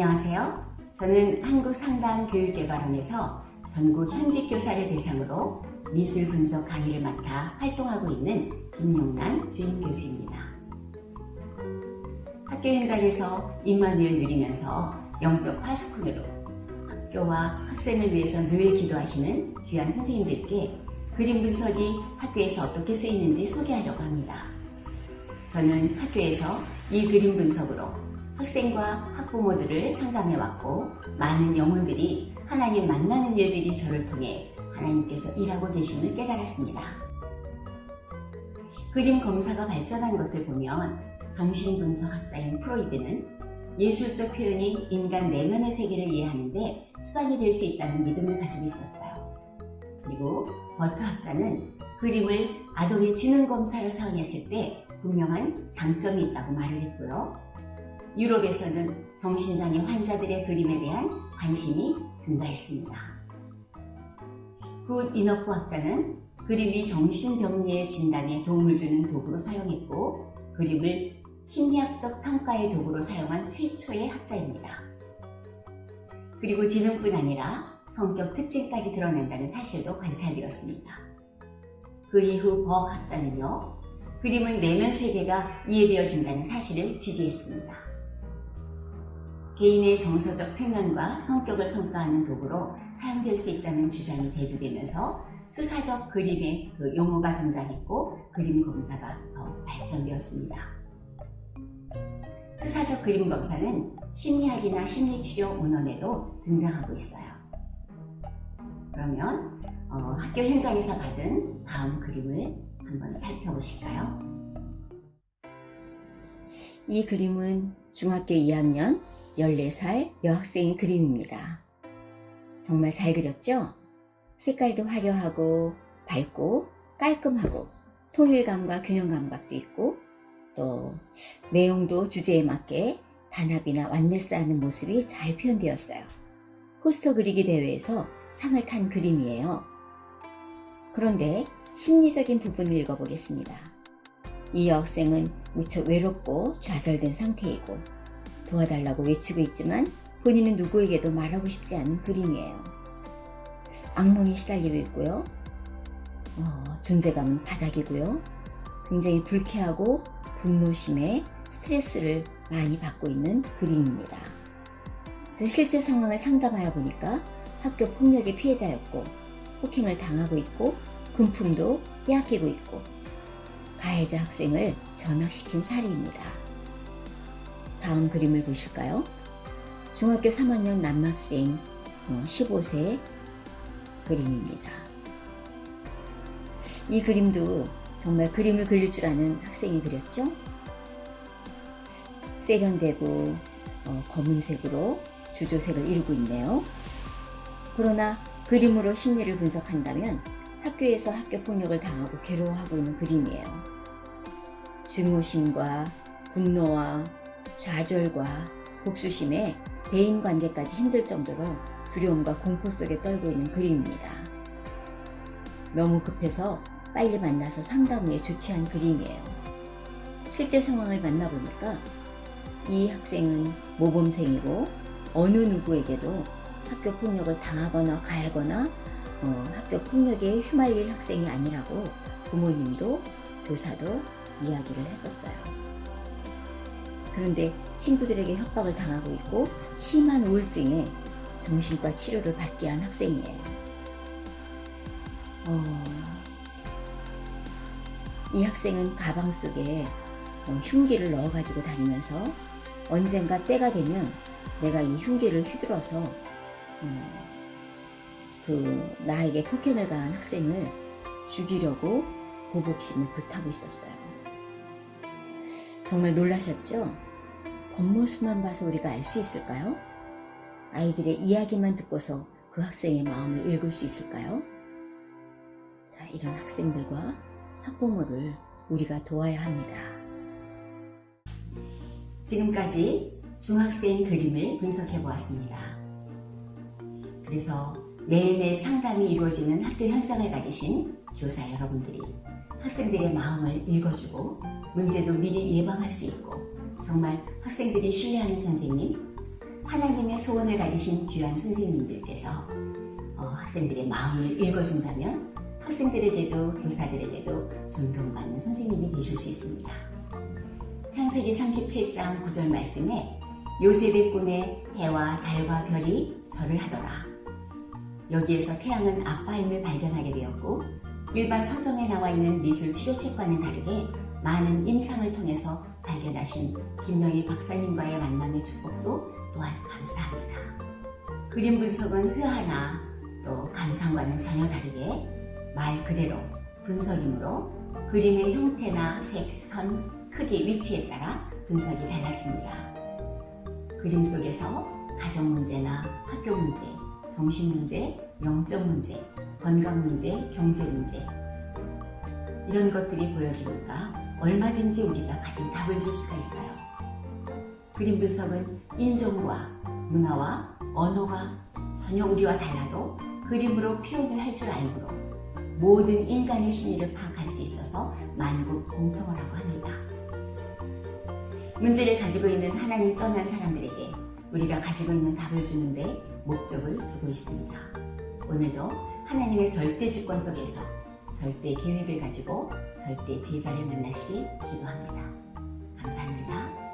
안녕하세요. 저는 한국상담교육개발원에서 전국 현직 교사를 대상으로 미술 분석 강의를 맡아 활동하고 있는 김용란 주임교수입니다. 학교 현장에서 임마누엘 누리면서 영적 파수꾼으로 학교와 학생을 위해서 늘 기도하시는 귀한 선생님들께 그림 분석이 학교에서 어떻게 쓰이는지 소개하려고 합니다. 저는 학교에서 이 그림 분석으로 학생과 학부모들을 상담해왔고 많은 영혼들이 하나님 만나는 일들이 저를 통해 하나님께서 일하고 계심을 깨달았습니다. 그림 검사가 발전한 것을 보면 정신분석학자인 프로이드는 예술적 표현이 인간 내면의 세계를 이해하는데 수단이 될 수 있다는 믿음을 가지고 있었어요. 그리고 버트 학자는 그림을 아동의 지능 검사로 사용했을 때 분명한 장점이 있다고 말을 했고요. 유럽에서는 정신장애 환자들의 그림에 대한 관심이 증가했습니다. 굿 이너프 학자는 그림이 정신병리의 진단에 도움을 주는 도구로 사용했고 그림을 심리학적 평가의 도구로 사용한 최초의 학자입니다. 그리고 지능뿐 아니라 성격 특징까지 드러낸다는 사실도 관찰되었습니다. 그 이후 버 학자는요, 그림은 내면 세계가 이해되어진다는 사실을 지지했습니다. 개인의 정서적 측면과 성격을 평가하는 도구로 사용될 수 있다는 주장이 대두되면서 투사적 그림의 용어가 등장했고 그림 검사가 더 발전되었습니다. 투사적 그림 검사는 심리학이나 심리치료 문헌에도 등장하고 있어요. 그러면 학교 현장에서 받은 다음 그림을 한번 살펴보실까요? 이 그림은 중학교 2학년 14살 여학생의 그림입니다. 정말 잘 그렸죠? 색깔도 화려하고 밝고 깔끔하고 통일감과 균형감각도 있고 또 내용도 주제에 맞게 단합이나 완네스하는 모습이 잘 표현되었어요. 포스터 그리기 대회에서 상을 탄 그림이에요. 그런데 심리적인 부분을 읽어보겠습니다. 이 여학생은 무척 외롭고 좌절된 상태이고 도와달라고 외치고 있지만 본인은 누구에게도 말하고 싶지 않은 그림이에요. 악몽에 시달리고 있고요. 존재감은 바닥이고요. 굉장히 불쾌하고 분노심에 스트레스를 많이 받고 있는 그림입니다. 그래서 실제 상황을 상담하여 보니까 학교 폭력의 피해자였고 폭행을 당하고 있고 금품도 빼앗기고 있고 가해자 학생을 전학시킨 사례입니다. 다음 그림을 보실까요? 중학교 3학년 남학생 15세 그림입니다. 이 그림도 정말 그림을 그릴 줄 아는 학생이 그렸죠? 세련되고 검은색으로 주조색을 이루고 있네요. 그러나 그림으로 심리를 분석한다면 학교에서 학교폭력을 당하고 괴로워하고 있는 그림이에요. 증오심과 분노와 좌절과 복수심에 대인관계까지 힘들 정도로 두려움과 공포 속에 떨고 있는 그림입니다. 너무 급해서 빨리 만나서 상담 후에 조치한 그림이에요. 실제 상황을 만나보니까 이 학생은 모범생이고 어느 누구에게도 학교 폭력을 당하거나 가하거나 학교 폭력에 휘말릴 학생이 아니라고 부모님도 교사도 이야기를 했었어요. 그런데 친구들에게 협박을 당하고 있고 심한 우울증에 정신과 치료를 받게 한 학생이에요. 이 학생은 가방 속에 흉기를 넣어가지고 다니면서 언젠가 때가 되면 내가 이 흉기를 휘둘러서 나에게 폭행을 가한 학생을 죽이려고 보복심을 불타고 있었어요. 정말 놀라셨죠? 겉모습만 봐서 우리가 알 수 있을까요? 아이들의 이야기만 듣고서 그 학생의 마음을 읽을 수 있을까요? 자, 이런 학생들과 학부모를 우리가 도와야 합니다. 지금까지 중학생 그림을 분석해 보았습니다. 그래서 매일매일 상담이 이루어지는 학교 현장을 가지신 교사 여러분들이 학생들의 마음을 읽어주고 문제도 미리 예방할 수 있고 정말 학생들이 신뢰하는 선생님, 하나님의 소원을 가지신 귀한 선생님들께서 학생들의 마음을 읽어준다면 학생들에게도 교사들에게도 존경받는 선생님이 되실 수 있습니다. 창세기 37장 9절 말씀에 요셉의 꿈에 해와 달과 별이 절을 하더라. 여기에서 태양은 아빠임을 발견하게 되었고 일반 서점에 나와 있는 미술 치료책과는 다르게 많은 임상을 통해서 발견하신 김명희 박사님과의 만남의 축복도 또한 감사합니다. 그림 분석은 회화나 또 감상과는 전혀 다르게 말 그대로 분석이므로 그림의 형태나 색, 선, 크기, 위치에 따라 분석이 달라집니다. 그림 속에서 가정 문제나 학교 문제, 정신 문제, 영적 문제, 건강 문제, 경제 문제 이런 것들이 보여지니까 얼마든지 우리가 가진 답을 줄 수가 있어요. 그림 분석은 인종과 문화와 언어가 전혀 우리와 달라도 그림으로 표현을 할 줄 알므로 모든 인간의 심리를 파악할 수 있어서 만국 공통어라고 합니다. 문제를 가지고 있는 하나님 떠난 사람들에게 우리가 가지고 있는 답을 주는데 목적을 두고 있습니다. 오늘도 하나님의 절대 주권 속에서 절대 계획을 가지고 절대 제자를 만나시길 기도합니다. 감사합니다.